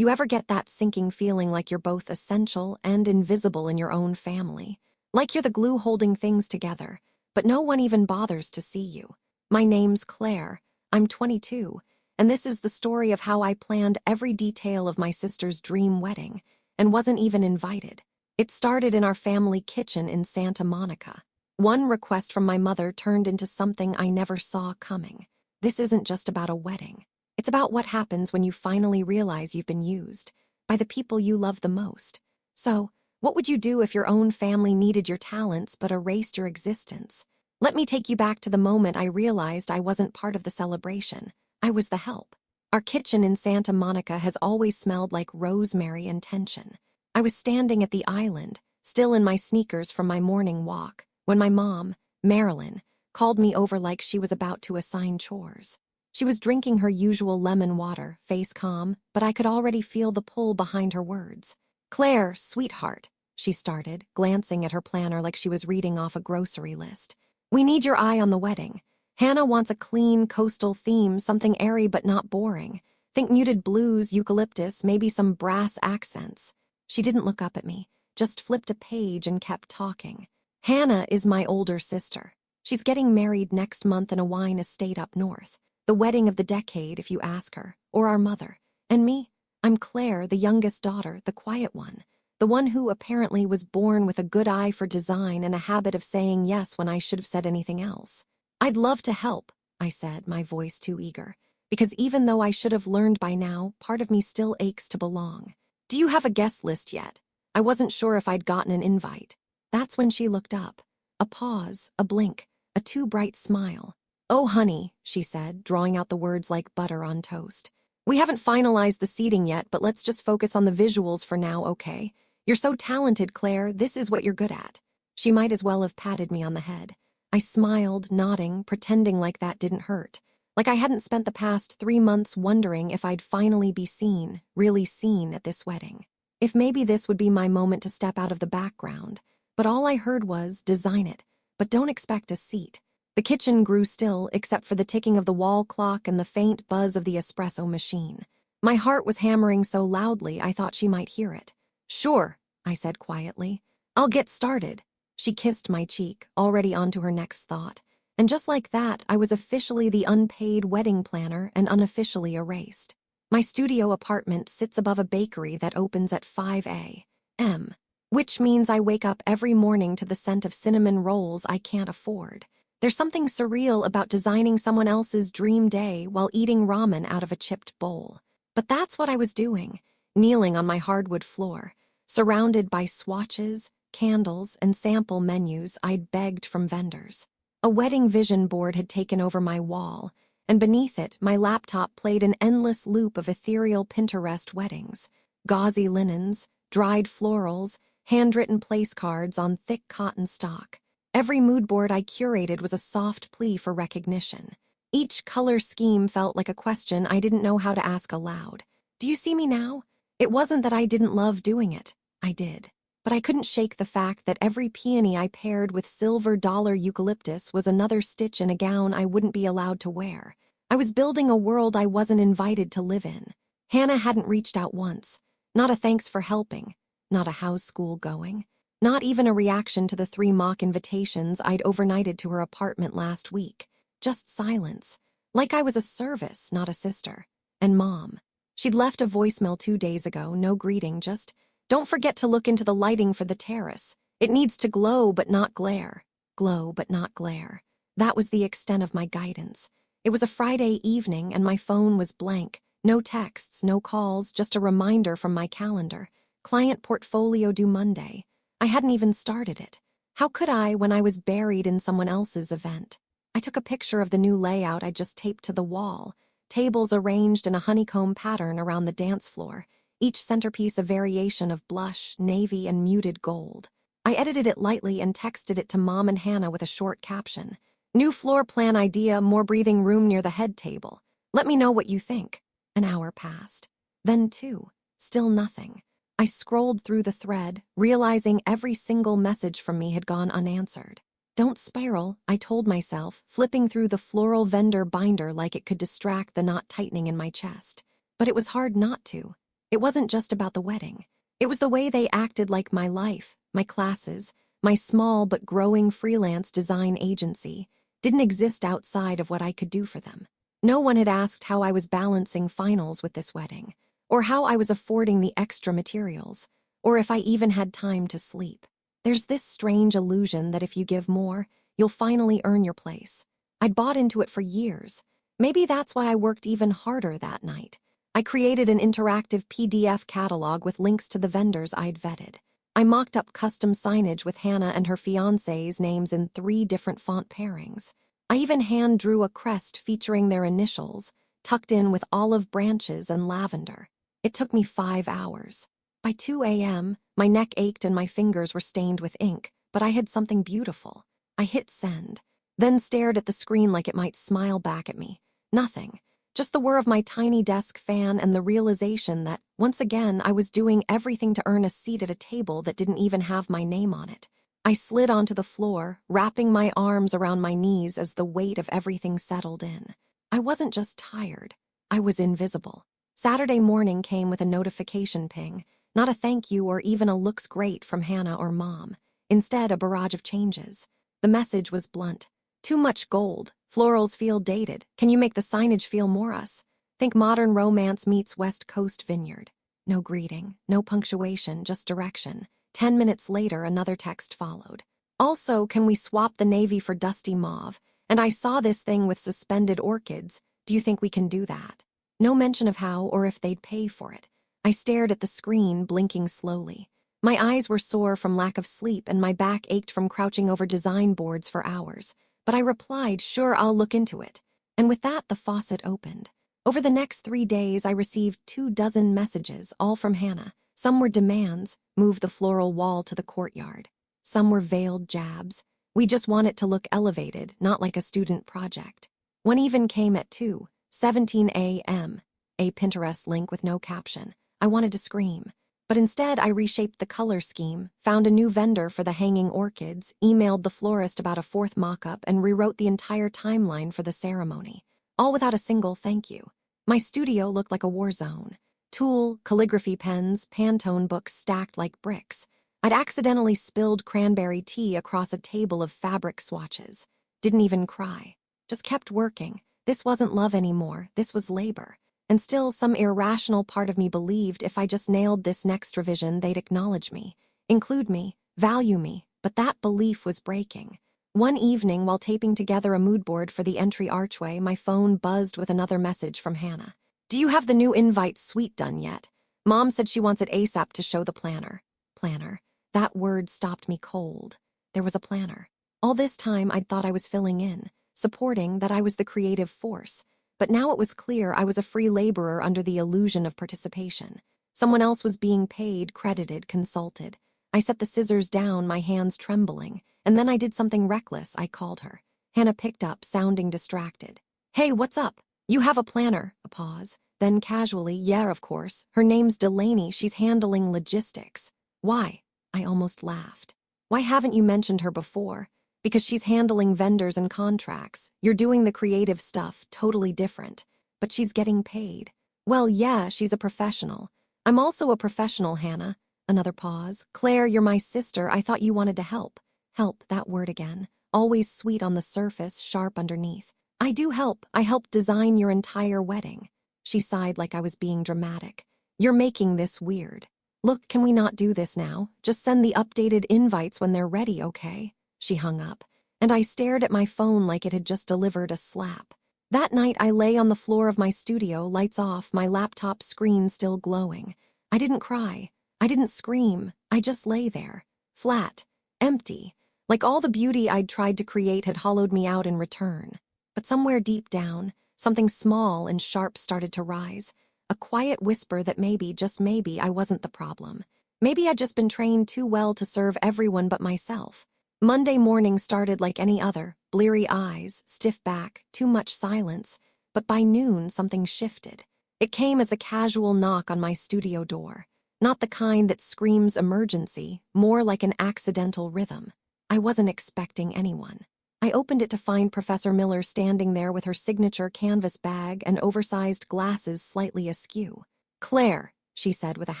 You ever get that sinking feeling like you're both essential and invisible in your own family? Like you're the glue holding things together, but no one even bothers to see you. My name's Claire. I'm 22, and this is the story of how I planned every detail of my sister's dream wedding and wasn't even invited. It started in our family kitchen in Santa Monica. One request from my mother turned into something I never saw coming. This isn't just about a wedding. It's about what happens when you finally realize you've been used by the people you love the most. So, what would you do if your own family needed your talents but erased your existence? Let me take you back to the moment I realized I wasn't part of the celebration. I was the help. Our kitchen in Santa Monica has always smelled like rosemary and tension. I was standing at the island, still in my sneakers from my morning walk, when my mom, Marilyn, called me over like she was about to assign chores. She was drinking her usual lemon water, face calm, but I could already feel the pull behind her words. "Claire, sweetheart," she started, glancing at her planner like she was reading off a grocery list. "We need your eye on the wedding. Hannah wants a clean, coastal theme, something airy but not boring. Think muted blues, eucalyptus, maybe some brass accents." She didn't look up at me, just flipped a page and kept talking. "Hannah is my older sister. She's getting married next month in a wine estate up north. The wedding of the decade, if you ask her, or our mother. And me? I'm Claire, the youngest daughter, the quiet one. The one who apparently was born with a good eye for design and a habit of saying yes when I should have said anything else. "I'd love to help," I said, my voice too eager. Because even though I should have learned by now, part of me still aches to belong. "Do you have a guest list yet?" I wasn't sure if I'd gotten an invite. That's when she looked up. A pause, a blink, a too bright smile. "Oh, honey," she said, drawing out the words like butter on toast. "We haven't finalized the seating yet, but let's just focus on the visuals for now, okay? You're so talented, Claire. This is what you're good at." She might as well have patted me on the head. I smiled, nodding, pretending like that didn't hurt. Like I hadn't spent the past 3 months wondering if I'd finally be seen, really seen at this wedding. If maybe this would be my moment to step out of the background. But all I heard was, "Design it, but don't expect a seat." The kitchen grew still, except for the ticking of the wall clock and the faint buzz of the espresso machine. My heart was hammering so loudly I thought she might hear it. "Sure," I said quietly. "I'll get started." She kissed my cheek, already onto her next thought. And just like that, I was officially the unpaid wedding planner and unofficially erased. My studio apartment sits above a bakery that opens at 5 a.m., which means I wake up every morning to the scent of cinnamon rolls I can't afford. There's something surreal about designing someone else's dream day while eating ramen out of a chipped bowl. But that's what I was doing, kneeling on my hardwood floor, surrounded by swatches, candles, and sample menus I'd begged from vendors. A wedding vision board had taken over my wall, and beneath it, my laptop played an endless loop of ethereal Pinterest weddings. Gauzy linens, dried florals, handwritten place cards on thick cotton stock. Every mood board I curated was a soft plea for recognition. Each color scheme felt like a question I didn't know how to ask aloud. Do you see me now? It wasn't that I didn't love doing it. I did. But I couldn't shake the fact that every peony I paired with silver dollar eucalyptus was another stitch in a gown I wouldn't be allowed to wear. I was building a world I wasn't invited to live in. Hannah hadn't reached out once. Not a thanks for helping. Not a how's school going. Not even a reaction to the 3 mock invitations I'd overnighted to her apartment last week. Just silence. Like I was a service, not a sister. And Mom. She'd left a voicemail 2 days ago, no greeting, just, "Don't forget to look into the lighting for the terrace. It needs to glow but not glare." Glow but not glare. That was the extent of my guidance. It was a Friday evening and my phone was blank. No texts, no calls, just a reminder from my calendar. Client portfolio due Monday. I hadn't even started it. How could I when I was buried in someone else's event? I took a picture of the new layout I just taped to the wall. Tables arranged in a honeycomb pattern around the dance floor, each centerpiece a variation of blush, navy, and muted gold. I edited it lightly and texted it to Mom and Hannah with a short caption. "New floor plan idea, more breathing room near the head table. Let me know what you think." An hour passed. Then 2. Still nothing. I scrolled through the thread, realizing every single message from me had gone unanswered. "Don't spiral," I told myself, flipping through the floral vendor binder like it could distract the knot tightening in my chest. But it was hard not to. It wasn't just about the wedding. It was the way they acted like my life, my classes, my small but growing freelance design agency didn't exist outside of what I could do for them. No one had asked how I was balancing finals with this wedding, or how I was affording the extra materials, or if I even had time to sleep. There's this strange illusion that if you give more, you'll finally earn your place. I'd bought into it for years. Maybe that's why I worked even harder that night. I created an interactive PDF catalog with links to the vendors I'd vetted. I mocked up custom signage with Hannah and her fiancé's names in 3 different font pairings. I even hand drew a crest featuring their initials, tucked in with olive branches and lavender. It took me 5 hours. By 2 a.m., my neck ached and my fingers were stained with ink, but I had something beautiful. I hit send, then stared at the screen like it might smile back at me. Nothing. Just the whir of my tiny desk fan and the realization that, once again, I was doing everything to earn a seat at a table that didn't even have my name on it. I slid onto the floor, wrapping my arms around my knees as the weight of everything settled in. I wasn't just tired. I was invisible. Saturday morning came with a notification ping, not a thank you or even a looks great from Hannah or Mom. Instead, a barrage of changes. The message was blunt. Too much gold. Florals feel dated. Can you make the signage feel more us? Think modern romance meets West Coast vineyard. No greeting, no punctuation, just direction. 10 minutes later, another text followed. Also, can we swap the navy for dusty mauve? And I saw this thing with suspended orchids. Do you think we can do that? No mention of how or if they'd pay for it. I stared at the screen, blinking slowly. My eyes were sore from lack of sleep and my back ached from crouching over design boards for hours. But I replied, sure, I'll look into it. And with that, the faucet opened. Over the next 3 days, I received 24 messages, all from Hannah. Some were demands, move the floral wall to the courtyard. Some were veiled jabs. We just want it to look elevated, not like a student project. One even came at 2:17 a.m., a Pinterest link with no caption. I wanted to scream. But instead, I reshaped the color scheme, found a new vendor for the hanging orchids, emailed the florist about a 4th mock-up, and rewrote the entire timeline for the ceremony. All without a single thank you. My studio looked like a war zone. Tulle, calligraphy pens, Pantone books stacked like bricks. I'd accidentally spilled cranberry tea across a table of fabric swatches. Didn't even cry. Just kept working. This wasn't love anymore. This was labor. And still, some irrational part of me believed if I just nailed this next revision, they'd acknowledge me, include me, value me, but that belief was breaking. One evening, while taping together a mood board for the entry archway, my phone buzzed with another message from Hannah. Do you have the new invite suite done yet? Mom said she wants it ASAP to show the planner. Planner. That word stopped me cold. There was a planner. All this time, I'd thought I was filling in, supporting, that I was the creative force. But now it was clear I was a free laborer under the illusion of participation. Someone else was being paid, credited, consulted. I set the scissors down, my hands trembling, and then I did something reckless. I called her. Hannah picked up, sounding distracted. Hey, what's up? You have a planner. A pause. Then casually, yeah, of course. Her name's Delaney. She's handling logistics. Why? I almost laughed. Why haven't you mentioned her before? Because she's handling vendors and contracts. You're doing the creative stuff, totally different. But she's getting paid. Well, yeah, she's a professional. I'm also a professional, Hannah. Another pause. Claire, you're my sister. I thought you wanted to help. Help, that word again. Always sweet on the surface, sharp underneath. I do help. I helped design your entire wedding. She sighed like I was being dramatic. You're making this weird. Look, can we not do this now? Just send the updated invites when they're ready, okay? She hung up, and I stared at my phone like it had just delivered a slap. That night, I lay on the floor of my studio, lights off, my laptop screen still glowing. I didn't cry. I didn't scream. I just lay there, flat, empty, like all the beauty I'd tried to create had hollowed me out in return. But somewhere deep down, something small and sharp started to rise, a quiet whisper that maybe, just maybe, I wasn't the problem. Maybe I'd just been trained too well to serve everyone but myself. Monday morning started like any other, bleary eyes, stiff back, too much silence, but by noon something shifted. It came as a casual knock on my studio door, not the kind that screams emergency, more like an accidental rhythm. I wasn't expecting anyone. I opened it to find Professor Miller standing there with her signature canvas bag and oversized glasses slightly askew. Claire, she said with a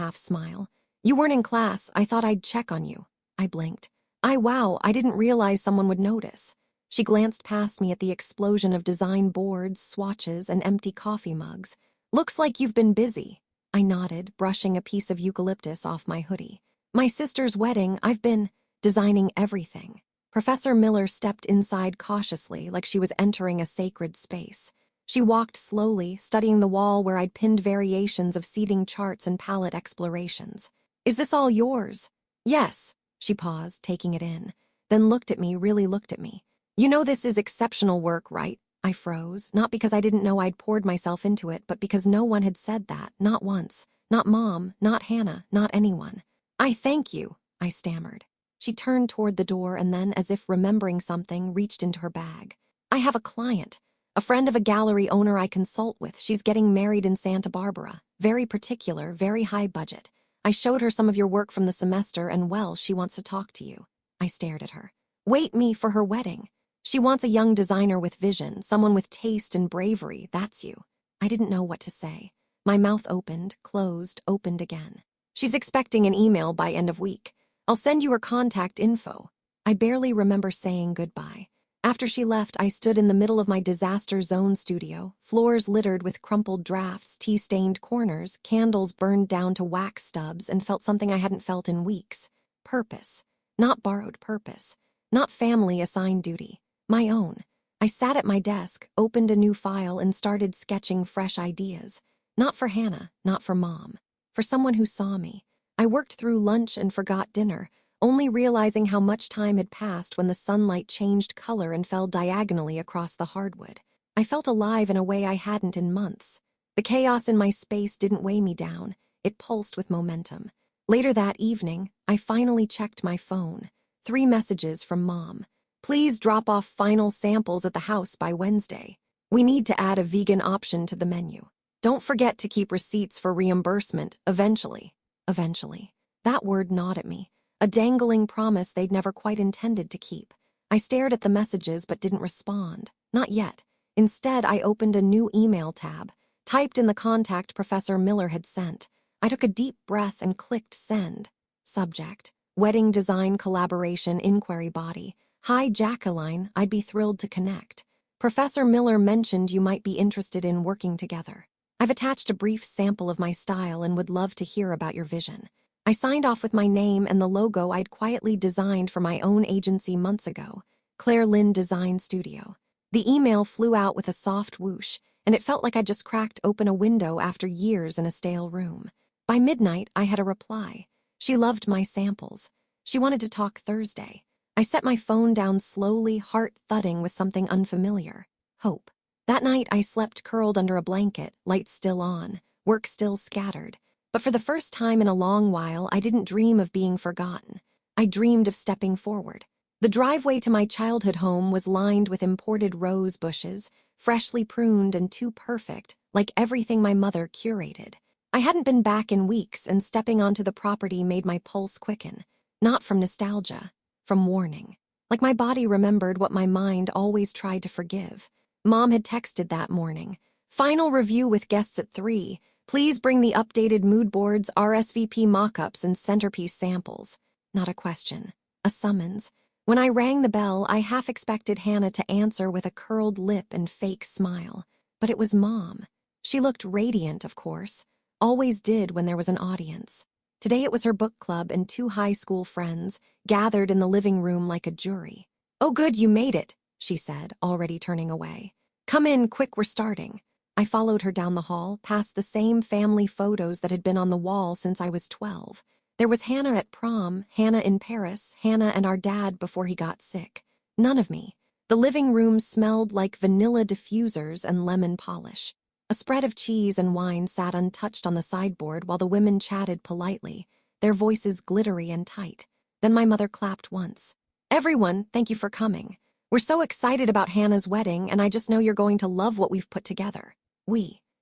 half smile. You weren't in class. I thought I'd check on you. I blinked. Wow, I didn't realize someone would notice. She glanced past me at the explosion of design boards, swatches, and empty coffee mugs. Looks like you've been busy. I nodded, brushing a piece of eucalyptus off my hoodie. My sister's wedding, I've been designing everything. Professor Miller stepped inside cautiously, like she was entering a sacred space. She walked slowly, studying the wall where I'd pinned variations of seating charts and palette explorations. Is this all yours? Yes. She paused, taking it in, then looked at me, really looked at me. You know this is exceptional work, right? I froze, not because I didn't know I'd poured myself into it, but because no one had said that, not once. Not Mom, not Hannah, not anyone. I thank you, I stammered. She turned toward the door and then, as if remembering something, reached into her bag. I have a client, a friend of a gallery owner I consult with. She's getting married in Santa Barbara. Very particular, very high budget. I showed her some of your work from the semester and, well, she wants to talk to you. I stared at her. Wait me for her wedding. She wants a young designer with vision, someone with taste and bravery. That's you. I didn't know what to say. My mouth opened, closed, opened again. She's expecting an email by end of week. I'll send you her contact info. I barely remember saying goodbye. After she left, I stood in the middle of my disaster zone studio, floors littered with crumpled drafts, tea-stained corners, candles burned down to wax stubs, and felt something I hadn't felt in weeks. Purpose. Not borrowed purpose. Not family-assigned duty. My own. I sat at my desk, opened a new file, and started sketching fresh ideas. Not for Hannah, not for Mom. For someone who saw me. I worked through lunch and forgot dinner, only realizing how much time had passed when the sunlight changed color and fell diagonally across the hardwood. I felt alive in a way I hadn't in months. The chaos in my space didn't weigh me down. It pulsed with momentum. Later that evening, I finally checked my phone. 3 messages from Mom. Please drop off final samples at the house by Wednesday. We need to add a vegan option to the menu. Don't forget to keep receipts for reimbursement, eventually. Eventually. That word gnawed at me. A dangling promise they'd never quite intended to keep. I stared at the messages but didn't respond. Not yet. Instead, I opened a new email tab, typed in the contact Professor Miller had sent. I took a deep breath and clicked send. Subject: Wedding Design Collaboration Inquiry Body. Hi, Jacqueline, I'd be thrilled to connect. Professor Miller mentioned you might be interested in working together. I've attached a brief sample of my style and would love to hear about your vision. I signed off with my name and the logo I'd quietly designed for my own agency months ago, Claire Lynn Design Studio. The email flew out with a soft whoosh, and it felt like I'd just cracked open a window after years in a stale room. By midnight, I had a reply. She loved my samples. She wanted to talk Thursday. I set my phone down slowly, heart thudding with something unfamiliar. Hope. That night, I slept curled under a blanket, lights still on, work still scattered. But for the first time in a long while, I didn't dream of being forgotten. I dreamed of stepping forward. The driveway to my childhood home was lined with imported rose bushes, freshly pruned and too perfect, like everything my mother curated. I hadn't been back in weeks, and stepping onto the property made my pulse quicken. Not from nostalgia, from warning. Like my body remembered what my mind always tried to forgive. Mom had texted that morning. Final review with guests at 3. Please bring the updated mood boards, RSVP mock-ups, and centerpiece samples. Not a question. A summons. When I rang the bell, I half expected Hannah to answer with a curled lip and fake smile. But it was Mom. She looked radiant, of course. Always did when there was an audience. Today it was her book club and 2 high school friends, gathered in the living room like a jury. Oh good, you made it, she said, already turning away. Come in, quick, we're starting. I followed her down the hall, past the same family photos that had been on the wall since I was 12. There was Hannah at prom, Hannah in Paris, Hannah and our dad before he got sick. None of me. The living room smelled like vanilla diffusers and lemon polish. A spread of cheese and wine sat untouched on the sideboard while the women chatted politely, their voices glittery and tight. Then my mother clapped once. Everyone, thank you for coming. We're so excited about Hannah's wedding, and I just know you're going to love what we've put together.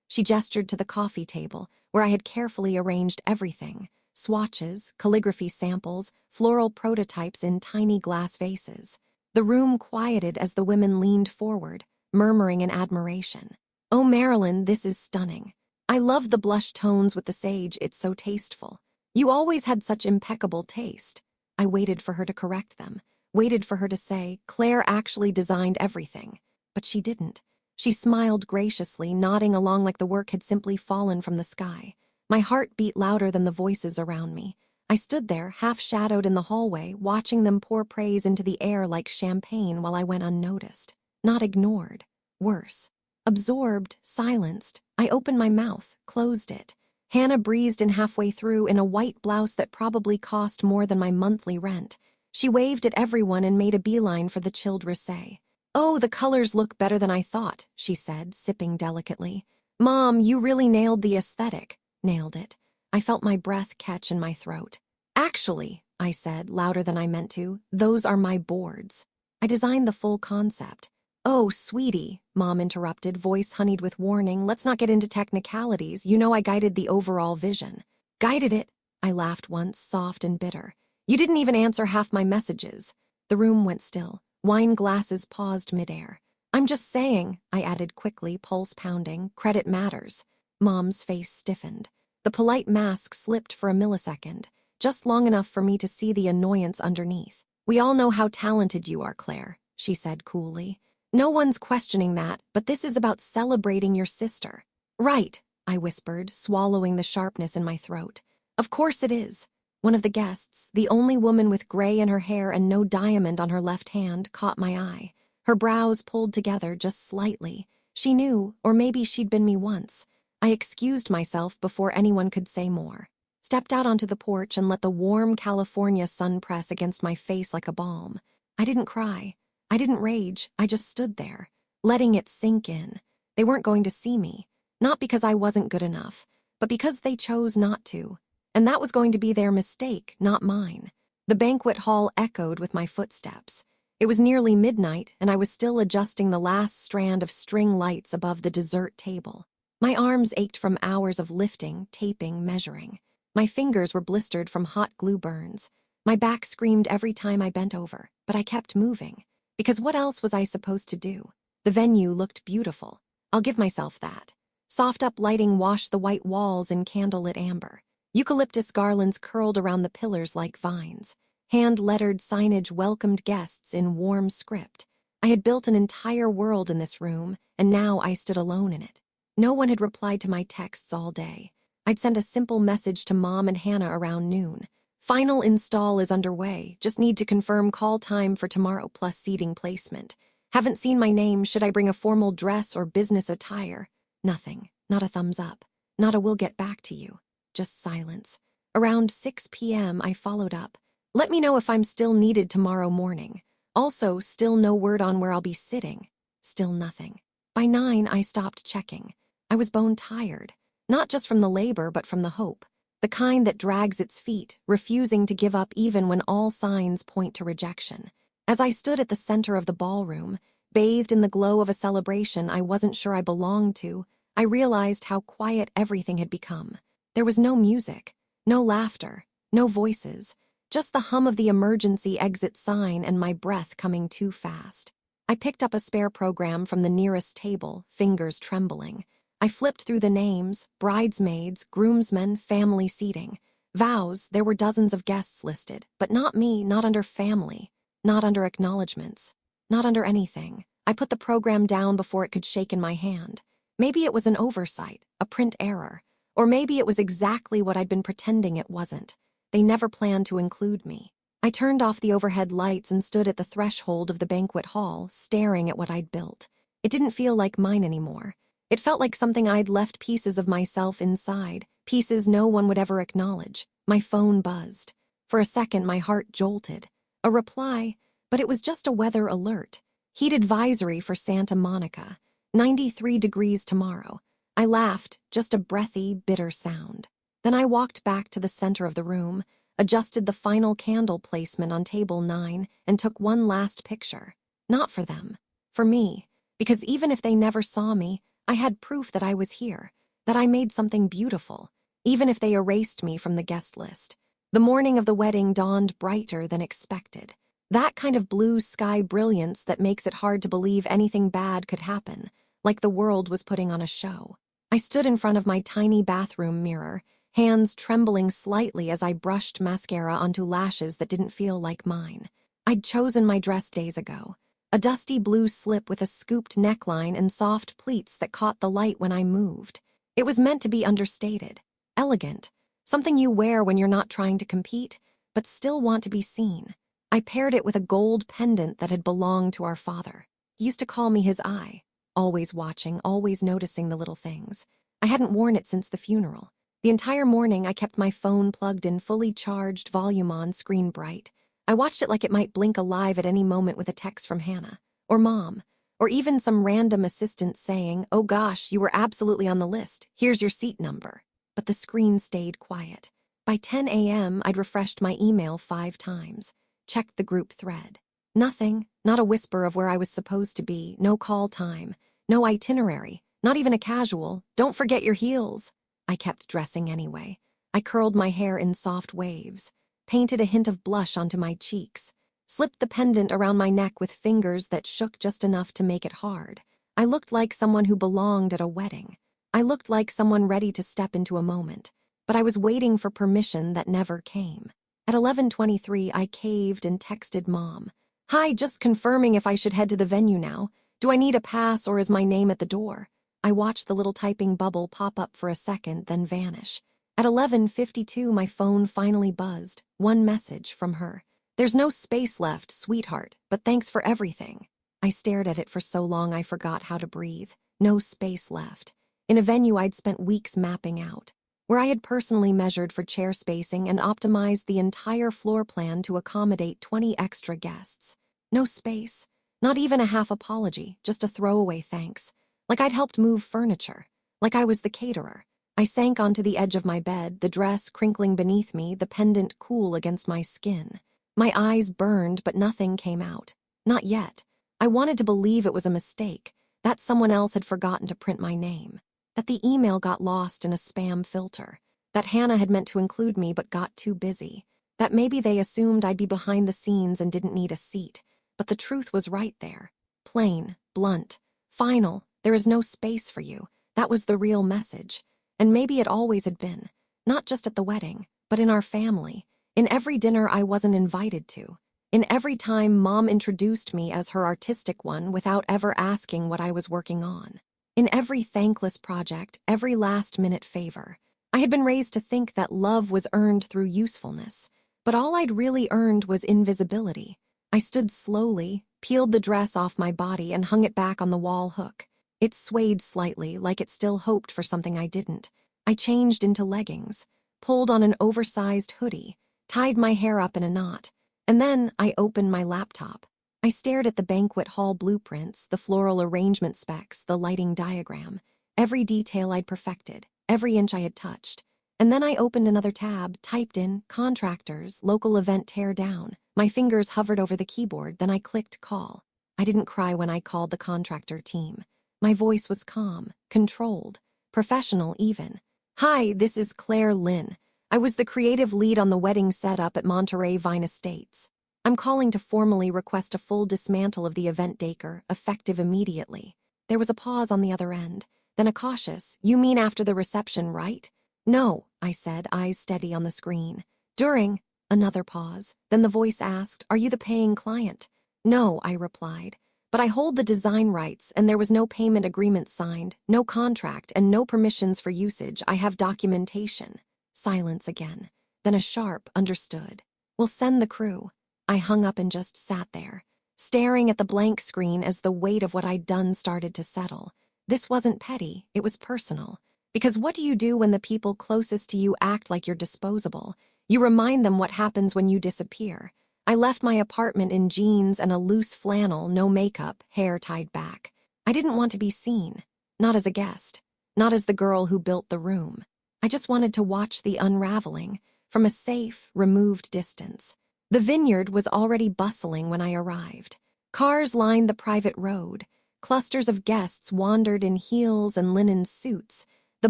She gestured to the coffee table, where I had carefully arranged everything. Swatches, calligraphy samples, floral prototypes in tiny glass vases. The room quieted as the women leaned forward, murmuring in admiration. Oh, Marilyn, this is stunning. I love the blush tones with the sage, it's so tasteful. You always had such impeccable taste. I waited for her to correct them, waited for her to say, Claire actually designed everything. But she didn't. She smiled graciously, nodding along like the work had simply fallen from the sky. My heart beat louder than the voices around me. I stood there, half-shadowed in the hallway, watching them pour praise into the air like champagne while I went unnoticed. Not ignored. Worse. Absorbed, silenced. I opened my mouth, closed it. Hannah breezed in halfway through in a white blouse that probably cost more than my monthly rent. She waved at everyone and made a beeline for the chilled Risset. "Oh, the colors look better than I thought," she said, sipping delicately. "Mom, you really nailed the aesthetic." Nailed it. I felt my breath catch in my throat. "Actually," I said, louder than I meant to, "those are my boards. I designed the full concept." "Oh, sweetie," Mom interrupted, voice honeyed with warning, "let's not get into technicalities. You know I guided the overall vision." "Guided it?" I laughed once, soft and bitter. "You didn't even answer half my messages." The room went still. Wine glasses paused midair. "I'm just saying," I added quickly, pulse pounding, "credit matters." Mom's face stiffened. The polite mask slipped for a millisecond, just long enough for me to see the annoyance underneath. "We all know how talented you are, Claire," she said coolly. "No one's questioning that, but this is about celebrating your sister." "Right," I whispered, swallowing the sharpness in my throat. "Of course it is." One of the guests, the only woman with gray in her hair and no diamond on her left hand, caught my eye. Her brows pulled together just slightly. She knew, or maybe she'd been me once. I excused myself before anyone could say more. Stepped out onto the porch and let the warm California sun press against my face like a balm. I didn't cry. I didn't rage. I just stood there, letting it sink in. They weren't going to see me. Not because I wasn't good enough, but because they chose not to. And that was going to be their mistake, not mine. The banquet hall echoed with my footsteps. It was nearly midnight, and I was still adjusting the last strand of string lights above the dessert table. My arms ached from hours of lifting, taping, measuring. My fingers were blistered from hot glue burns. My back screamed every time I bent over, but I kept moving. Because what else was I supposed to do? The venue looked beautiful. I'll give myself that. Soft-up lighting washed the white walls in candlelit amber. Eucalyptus garlands curled around the pillars like vines. Hand-lettered signage welcomed guests in warm script. I had built an entire world in this room, and now I stood alone in it. No one had replied to my texts all day. I'd sent a simple message to Mom and Hannah around noon. "Final install is underway. Just need to confirm call time for tomorrow plus seating placement. Haven't seen my name. Should I bring a formal dress or business attire?" Nothing. Not a thumbs up. Not a "we'll get back to you." Just silence. Around 6 p.m., I followed up. "Let me know if I'm still needed tomorrow morning. Also, still no word on where I'll be sitting." Still nothing. By 9, I stopped checking. I was bone tired. Not just from the labor, but from the hope. The kind that drags its feet, refusing to give up even when all signs point to rejection. As I stood at the center of the ballroom, bathed in the glow of a celebration I wasn't sure I belonged to, I realized how quiet everything had become. There was no music, no laughter, no voices, just the hum of the emergency exit sign and my breath coming too fast. I picked up a spare program from the nearest table, fingers trembling. I flipped through the names, bridesmaids, groomsmen, family seating. Vows, there were dozens of guests listed, but not me, not under family, not under acknowledgements, not under anything. I put the program down before it could shake in my hand. Maybe it was an oversight, a print error, or maybe it was exactly what I'd been pretending it wasn't. They never planned to include me. I turned off the overhead lights and stood at the threshold of the banquet hall, staring at what I'd built. It didn't feel like mine anymore. It felt like something I'd left pieces of myself inside, pieces no one would ever acknowledge. My phone buzzed. For a second, my heart jolted. A reply, but it was just a weather alert. Heat advisory for Santa Monica. 93 degrees tomorrow. I laughed, just a breathy, bitter sound. Then I walked back to the center of the room, adjusted the final candle placement on table 9, and took one last picture. Not for them. For me. Because even if they never saw me, I had proof that I was here, that I made something beautiful, even if they erased me from the guest list. The morning of the wedding dawned brighter than expected. That kind of blue sky brilliance that makes it hard to believe anything bad could happen, like the world was putting on a show. I stood in front of my tiny bathroom mirror, hands trembling slightly as I brushed mascara onto lashes that didn't feel like mine. I'd chosen my dress days ago. A dusty blue slip with a scooped neckline and soft pleats that caught the light when I moved. It was meant to be understated, elegant, something you wear when you're not trying to compete, but still want to be seen. I paired it with a gold pendant that had belonged to our father. He used to call me his eye, always watching, always noticing the little things. I hadn't worn it since the funeral. The entire morning I kept my phone plugged in, fully charged, volume on, screen bright. I watched it like it might blink alive at any moment with a text from Hannah, or Mom, or even some random assistant saying, "Oh gosh, you were absolutely on the list. Here's your seat number." But the screen stayed quiet. By 10 a.m., I'd refreshed my email 5 times, checked the group thread. Nothing, not a whisper of where I was supposed to be, no call time, no itinerary, not even a casual, "Don't forget your heels." I kept dressing anyway. I curled my hair in soft waves, painted a hint of blush onto my cheeks, slipped the pendant around my neck with fingers that shook just enough to make it hard. I looked like someone who belonged at a wedding. I looked like someone ready to step into a moment, but I was waiting for permission that never came. At 11:23, I caved and texted Mom. "Hi, just confirming if I should head to the venue now. Do I need a pass or is my name at the door?" I watched the little typing bubble pop up for a second, then vanish. At 11:52, my phone finally buzzed. One message from her. "There's no space left, sweetheart, but thanks for everything." I stared at it for so long I forgot how to breathe. No space left. In a venue I'd spent weeks mapping out, where I had personally measured for chair spacing and optimized the entire floor plan to accommodate 20 extra guests. No space. Not even a half apology, just a throwaway thanks. Like I'd helped move furniture. Like I was the caterer. I sank onto the edge of my bed, the dress crinkling beneath me, the pendant cool against my skin. My eyes burned, but nothing came out. Not yet. I wanted to believe it was a mistake, that someone else had forgotten to print my name, that the email got lost in a spam filter, that Hannah had meant to include me but got too busy, that maybe they assumed I'd be behind the scenes and didn't need a seat. But the truth was right there. Plain, blunt, final. "There is no space for you." That was the real message. And maybe it always had been. Not just at the wedding, but in our family. In every dinner I wasn't invited to. In every time Mom introduced me as her artistic one without ever asking what I was working on. In every thankless project, every last-minute favor. I had been raised to think that love was earned through usefulness. But all I'd really earned was invisibility. I stood slowly, peeled the dress off my body and hung it back on the wall hook. It swayed slightly, like it still hoped for something I didn't. I changed into leggings, pulled on an oversized hoodie, tied my hair up in a knot, and then I opened my laptop. I stared at the banquet hall blueprints, the floral arrangement specs, the lighting diagram, every detail I'd perfected, every inch I had touched. And then I opened another tab, typed in contractors, local event tear down. My fingers hovered over the keyboard, then I clicked call. I didn't cry when I called the contractor team. My voice was calm, controlled, professional even. "Hi, this is Claire Lynn. I was the creative lead on the wedding setup at Monterey Vine Estates. I'm calling to formally request a full dismantle of the event decor, effective immediately." There was a pause on the other end, then a cautious, "You mean after the reception, right?" "No," I said, eyes steady on the screen. "During." Another pause. Then the voice asked, "Are you the paying client?" "No," I replied. "But I hold the design rights, and there was no payment agreement signed, no contract, and no permissions for usage. I have documentation." Silence again. Then a sharp, "Understood. We'll send the crew." I hung up and just sat there, staring at the blank screen as the weight of what I'd done started to settle. This wasn't petty, it was personal. Because what do you do when the people closest to you act like you're disposable? You remind them what happens when you disappear. I left my apartment in jeans and a loose flannel, no makeup, hair tied back. I didn't want to be seen. Not as a guest. Not as the girl who built the room. I just wanted to watch the unraveling from a safe, removed distance. The vineyard was already bustling when I arrived. Cars lined the private road. Clusters of guests wandered in heels and linen suits, the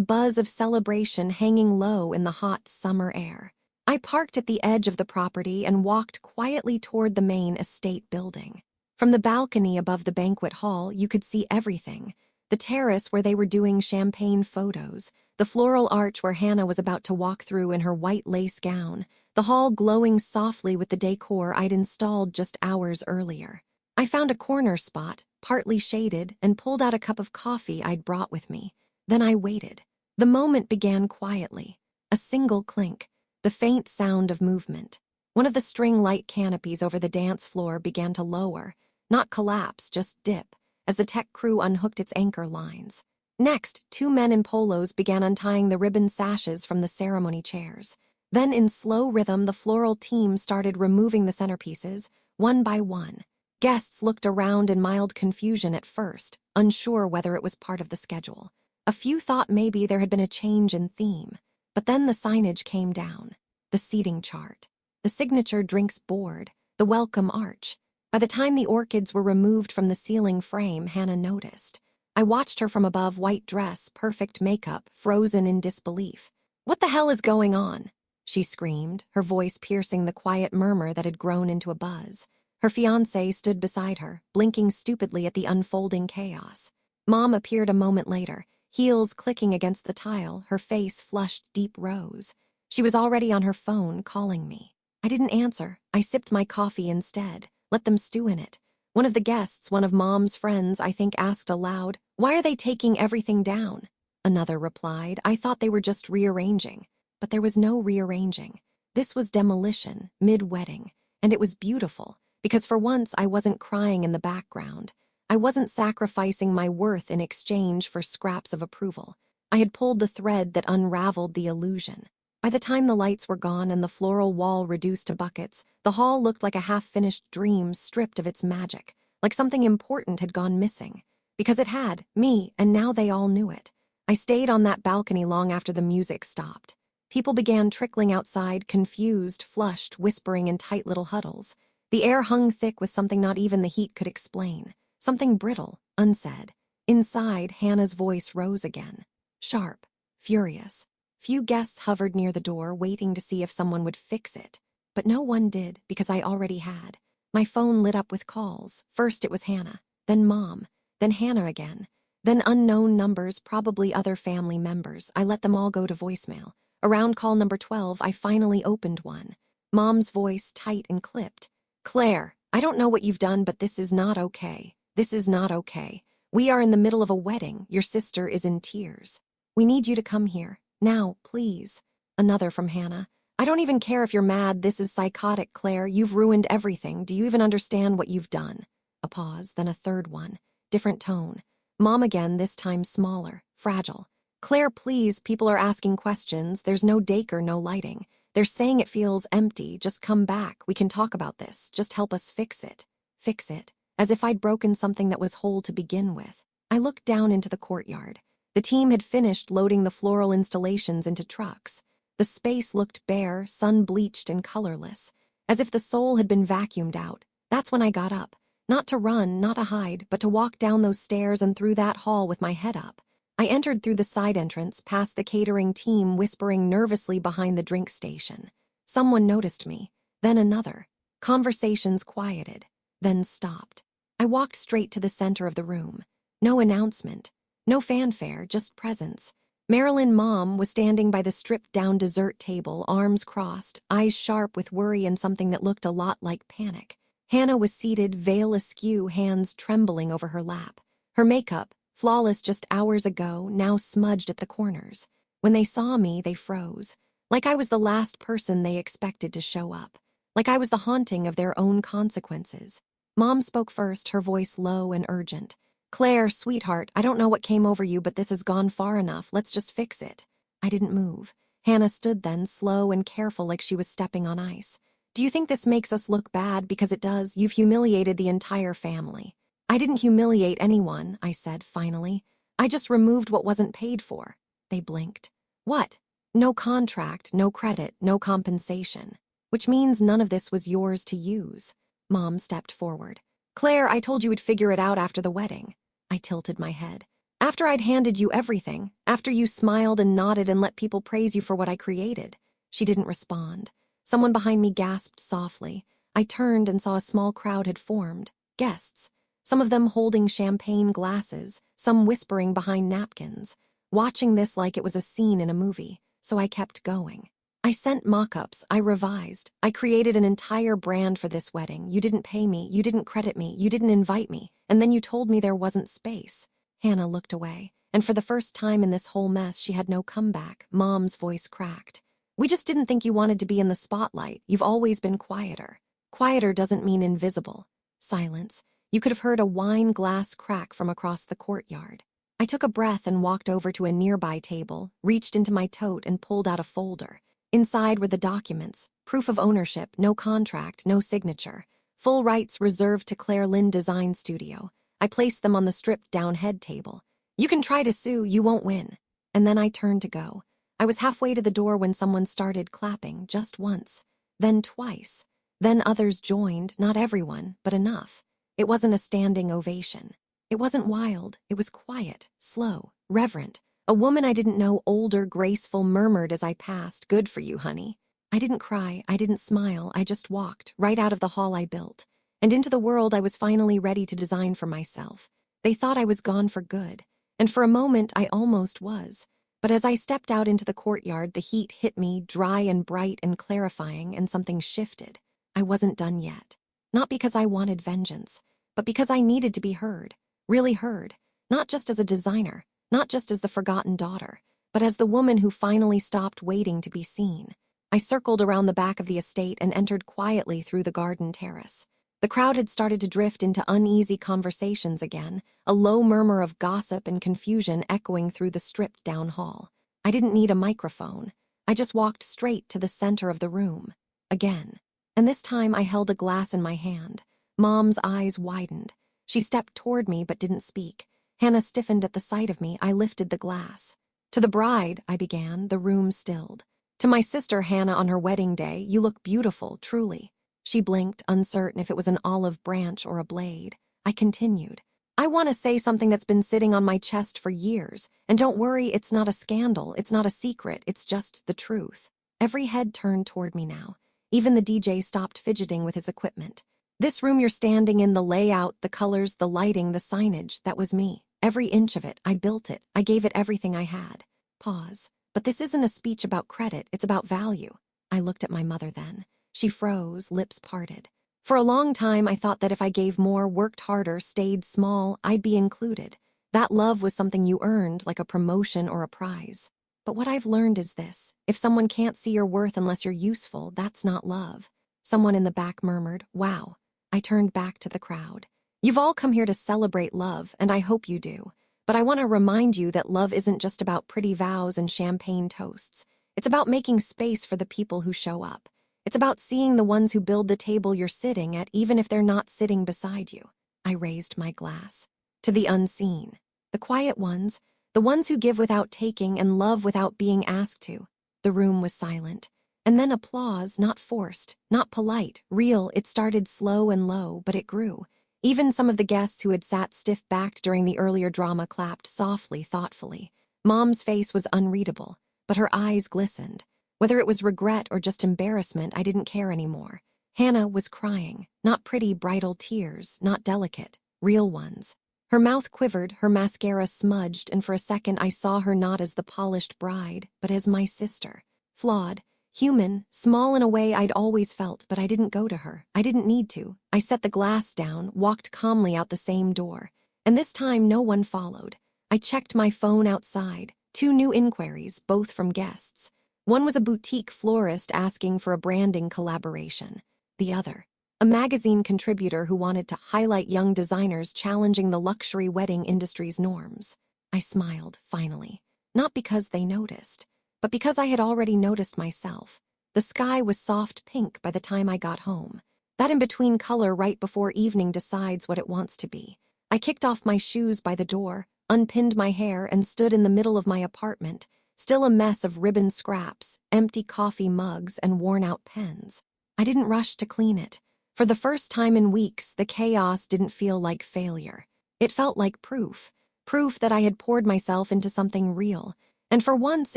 buzz of celebration hanging low in the hot summer air. I parked at the edge of the property and walked quietly toward the main estate building. From the balcony above the banquet hall, you could see everything. the terrace where they were doing champagne photos, the floral arch where Hannah was about to walk through in her white lace gown, the hall glowing softly with the decor I'd installed just hours earlier. I found a corner spot, partly shaded, and pulled out a cup of coffee I'd brought with me. Then I waited. The moment began quietly. A single clink, the faint sound of movement. One of the string light canopies over the dance floor began to lower, not collapse, just dip, as the tech crew unhooked its anchor lines. Next, two men in polos began untying the ribbon sashes from the ceremony chairs. Then, in slow rhythm, the floral team started removing the centerpieces, one by one. Guests looked around in mild confusion at first, unsure whether it was part of the schedule. A few thought maybe there had been a change in theme. But then the signage came down. The seating chart. The signature drinks board. The welcome arch. By the time the orchids were removed from the ceiling frame, Hannah noticed. I watched her from above, white dress, perfect makeup, frozen in disbelief. "What the hell is going on?" she screamed, her voice piercing the quiet murmur that had grown into a buzz. Her fiancé stood beside her, blinking stupidly at the unfolding chaos. Mom appeared a moment later, heels clicking against the tile, her face flushed deep rose. She was already on her phone, calling me. I didn't answer. I sipped my coffee instead, let them stew in it. One of the guests, one of Mom's friends, I think, asked aloud, "Why are they taking everything down?" Another replied, "I thought they were just rearranging." But there was no rearranging. This was demolition, mid-wedding, and it was beautiful, because for once I wasn't crying in the background. I wasn't sacrificing my worth in exchange for scraps of approval. I had pulled the thread that unraveled the illusion. By the time the lights were gone and the floral wall reduced to buckets, the hall looked like a half-finished dream stripped of its magic, like something important had gone missing. Because it had, me, and now they all knew it. I stayed on that balcony long after the music stopped. People began trickling outside, confused, flushed, whispering in tight little huddles. The air hung thick with something not even the heat could explain. Something brittle, unsaid. Inside, Hannah's voice rose again. Sharp, furious. Few guests hovered near the door, waiting to see if someone would fix it. But no one did, because I already had. My phone lit up with calls. First it was Hannah, then Mom, then Hannah again. Then unknown numbers, probably other family members. I let them all go to voicemail. Around call number 12, I finally opened one. Mom's voice, tight and clipped. "Claire, I don't know what you've done, but this is not okay. This is not okay. We are in the middle of a wedding. Your sister is in tears. We need you to come here. Now, please." Another from Hannah. "I don't even care if you're mad. This is psychotic, Claire. You've ruined everything. Do you even understand what you've done?" A pause, then a third one. Different tone. Mom again, this time smaller, fragile. "Claire, please, people are asking questions. There's no decor, no lighting. They're saying it feels empty. Just come back. We can talk about this. Just help us fix it." Fix it. As if I'd broken something that was whole to begin with. I looked down into the courtyard. The team had finished loading the floral installations into trucks. The space looked bare, sun-bleached and colorless, as if the soul had been vacuumed out. That's when I got up. Not to run, not to hide, but to walk down those stairs and through that hall with my head up. I entered through the side entrance, past the catering team whispering nervously behind the drink station. Someone noticed me, then another. Conversations quieted, then stopped. I walked straight to the center of the room. No announcement, no fanfare, just presence. Marilyn Mom was standing by the stripped-down dessert table, arms crossed, eyes sharp with worry and something that looked a lot like panic. Hannah was seated, veil askew, hands trembling over her lap. Her makeup, flawless just hours ago, now smudged at the corners. When they saw me, they froze. Like I was the last person they expected to show up. Like I was the haunting of their own consequences. Mom spoke first, her voice low and urgent. "Claire, sweetheart, I don't know what came over you, but this has gone far enough. Let's just fix it." I didn't move. Hannah stood then, slow and careful like she was stepping on ice. "Do you think this makes us look bad? Because it does. You've humiliated the entire family." "I didn't humiliate anyone," I said finally. "I just removed what wasn't paid for." They blinked. "What?" "No contract, no credit, no compensation. Which means none of this was yours to use." Mom stepped forward. "Claire, I told you we'd figure it out after the wedding." I tilted my head. "After I'd handed you everything, after you smiled and nodded and let people praise you for what I created." She didn't respond. Someone behind me gasped softly. I turned and saw a small crowd had formed. Guests. Some of them holding champagne glasses, some whispering behind napkins, watching this like it was a scene in a movie, so I kept going. I sent mock-ups, I revised, I created an entire brand for this wedding. You didn't pay me, you didn't credit me, you didn't invite me, and then you told me there wasn't space. Hannah looked away, and for the first time in this whole mess, she had no comeback. Mom's voice cracked. We just didn't think you wanted to be in the spotlight. You've always been quieter. Quieter doesn't mean invisible. Silence. You could have heard a wine glass crack from across the courtyard. I took a breath and walked over to a nearby table, reached into my tote and pulled out a folder. Inside were the documents, proof of ownership, no contract, no signature. Full rights reserved to Claire Lynn Design Studio. I placed them on the stripped-down head table. You can try to sue, you won't win. And then I turned to go. I was halfway to the door when someone started clapping, just once, then twice. Then others joined, not everyone, but enough. It wasn't a standing ovation. It wasn't wild, it was quiet, slow, reverent. A woman I didn't know, older, graceful, murmured as I passed, "Good for you, honey." I didn't cry, I didn't smile, I just walked, right out of the hall I built. And into the world I was finally ready to design for myself. They thought I was gone for good. And for a moment I almost was. But as I stepped out into the courtyard, the heat hit me, dry and bright and clarifying, and something shifted. I wasn't done yet. Not because I wanted vengeance, but because I needed to be heard. Really heard. Not just as a designer. Not just as the forgotten daughter, but as the woman who finally stopped waiting to be seen. I circled around the back of the estate and entered quietly through the garden terrace. The crowd had started to drift into uneasy conversations again, a low murmur of gossip and confusion echoing through the stripped-down hall. I didn't need a microphone. I just walked straight to the center of the room. Again. And this time I held a glass in my hand. Mom's eyes widened. She stepped toward me but didn't speak. Hannah stiffened at the sight of me. I lifted the glass. "To the bride," I began. The room stilled. "To my sister Hannah on her wedding day, you look beautiful, truly." She blinked, uncertain if it was an olive branch or a blade. I continued. "I want to say something that's been sitting on my chest for years. And don't worry, it's not a scandal, it's not a secret, it's just the truth." Every head turned toward me now. Even the DJ stopped fidgeting with his equipment. "This room you're standing in, the layout, the colors, the lighting, the signage, that was me. Every inch of it, I built it, I gave it everything I had." Pause. "But this isn't a speech about credit, it's about value." I looked at my mother then. She froze, lips parted. For a long time, I thought that if I gave more, worked harder, stayed small, I'd be included. That love was something you earned, like a promotion or a prize. But what I've learned is this: if someone can't see your worth unless you're useful, that's not love. Someone in the back murmured, "Wow." I turned back to the crowd. "You've all come here to celebrate love, and I hope you do. But I want to remind you that love isn't just about pretty vows and champagne toasts. It's about making space for the people who show up. It's about seeing the ones who build the table you're sitting at, even if they're not sitting beside you." I raised my glass. "To the unseen. The quiet ones. The ones who give without taking and love without being asked to." The room was silent. And then applause, not forced, not polite, real. It started slow and low, but it grew. Even some of the guests who had sat stiff-backed during the earlier drama clapped softly, thoughtfully. Mom's face was unreadable, but her eyes glistened. Whether it was regret or just embarrassment, I didn't care anymore. Hannah was crying, not pretty bridal tears, not delicate, real ones. Her mouth quivered, her mascara smudged, and for a second I saw her not as the polished bride, but as my sister. Flawed. Human, small in a way I'd always felt, but I didn't go to her. I didn't need to. I set the glass down, walked calmly out the same door. And this time no one followed. I checked my phone outside. 2 new inquiries, both from guests. One was a boutique florist asking for a branding collaboration. The other, a magazine contributor who wanted to highlight young designers challenging the luxury wedding industry's norms. I smiled, finally. Not because they noticed, but because I had already noticed myself. The sky was soft pink by the time I got home. That in-between color right before evening decides what it wants to be. I kicked off my shoes by the door, unpinned my hair, and stood in the middle of my apartment, still a mess of ribbon scraps, empty coffee mugs, and worn-out pens. I didn't rush to clean it. For the first time in weeks, the chaos didn't feel like failure. It felt like proof. Proof that I had poured myself into something real. And for once,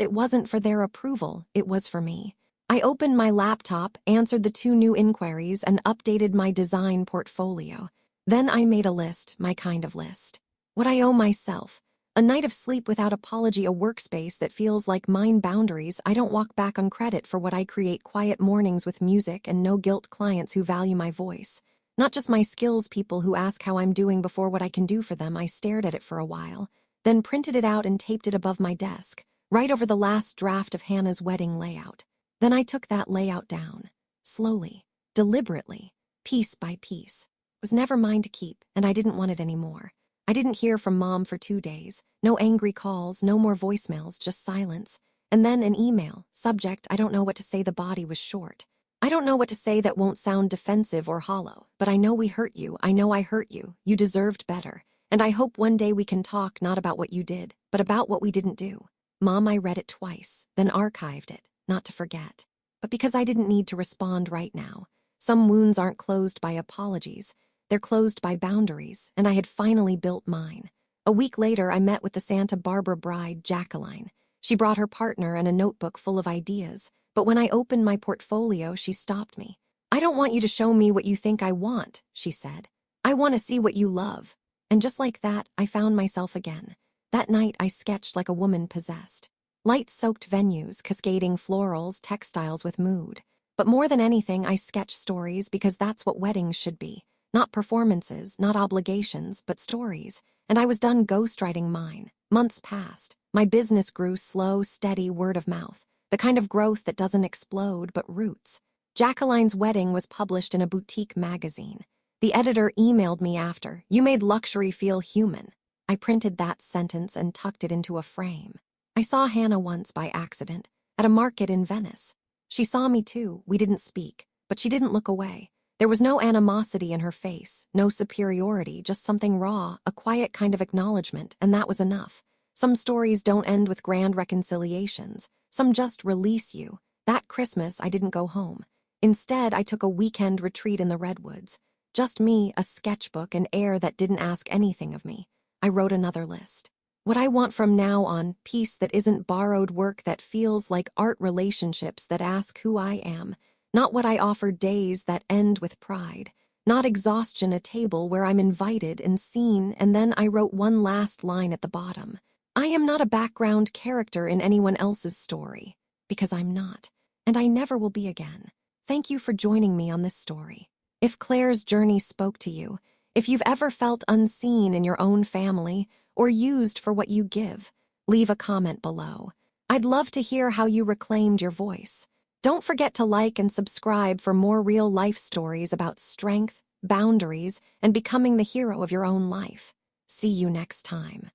it wasn't for their approval, it was for me. I opened my laptop, answered the 2 new inquiries, and updated my design portfolio. Then I made a list, my kind of list. What I owe myself. A night of sleep without apology, a workspace that feels like mine boundaries. I don't walk back on credit for what I create, quiet mornings with music and no guilt, clients who value my voice. Not just my skills, people who ask how I'm doing before what I can do for them. I stared at it for a while, then printed it out and taped it above my desk, right over the last draft of Hannah's wedding layout. Then I took that layout down, slowly, deliberately, piece by piece. It was never mine to keep, and I didn't want it anymore. I didn't hear from Mom for 2 days. No angry calls, no more voicemails, just silence. And then an email. Subject, I don't know what to say. The body was short. I don't know what to say that won't sound defensive or hollow, but I know we hurt you. I know I hurt you. You deserved better. And I hope one day we can talk not about what you did, but about what we didn't do. Mom, I read it twice, then archived it, not to forget. But because I didn't need to respond right now. Some wounds aren't closed by apologies. They're closed by boundaries, and I had finally built mine. A week later, I met with the Santa Barbara bride, Jacqueline. She brought her partner and a notebook full of ideas, but when I opened my portfolio, she stopped me. I don't want you to show me what you think I want, she said. I want to see what you love. And just like that, I found myself again. That night, I sketched like a woman possessed. Light-soaked venues, cascading florals, textiles with mood. But more than anything, I sketched stories because that's what weddings should be. Not performances, not obligations, but stories. And I was done ghostwriting mine. Months passed. My business grew slow, steady, word of mouth. The kind of growth that doesn't explode, but roots. Jacqueline's wedding was published in a boutique magazine. The editor emailed me after. You made luxury feel human. I printed that sentence and tucked it into a frame. I saw Hannah once by accident, at a market in Venice. She saw me too. We didn't speak, but she didn't look away. There was no animosity in her face, no superiority, just something raw, a quiet kind of acknowledgement, and that was enough. Some stories don't end with grand reconciliations. Some just release you. That Christmas, I didn't go home. Instead, I took a weekend retreat in the Redwoods. Just me, a sketchbook, and air that didn't ask anything of me. I wrote another list. What I want from now on, peace that isn't borrowed, work that feels like art, relationships that ask who I am. Not what I offer, days that end with pride. Not exhaustion, a table where I'm invited and seen, and then I wrote one last line at the bottom. I am not a background character in anyone else's story, because I'm not, and I never will be again. Thank you for joining me on this story. If Claire's journey spoke to you, if you've ever felt unseen in your own family or used for what you give, leave a comment below. I'd love to hear how you reclaimed your voice. Don't forget to like and subscribe for more real-life stories about strength, boundaries, and becoming the hero of your own life. See you next time.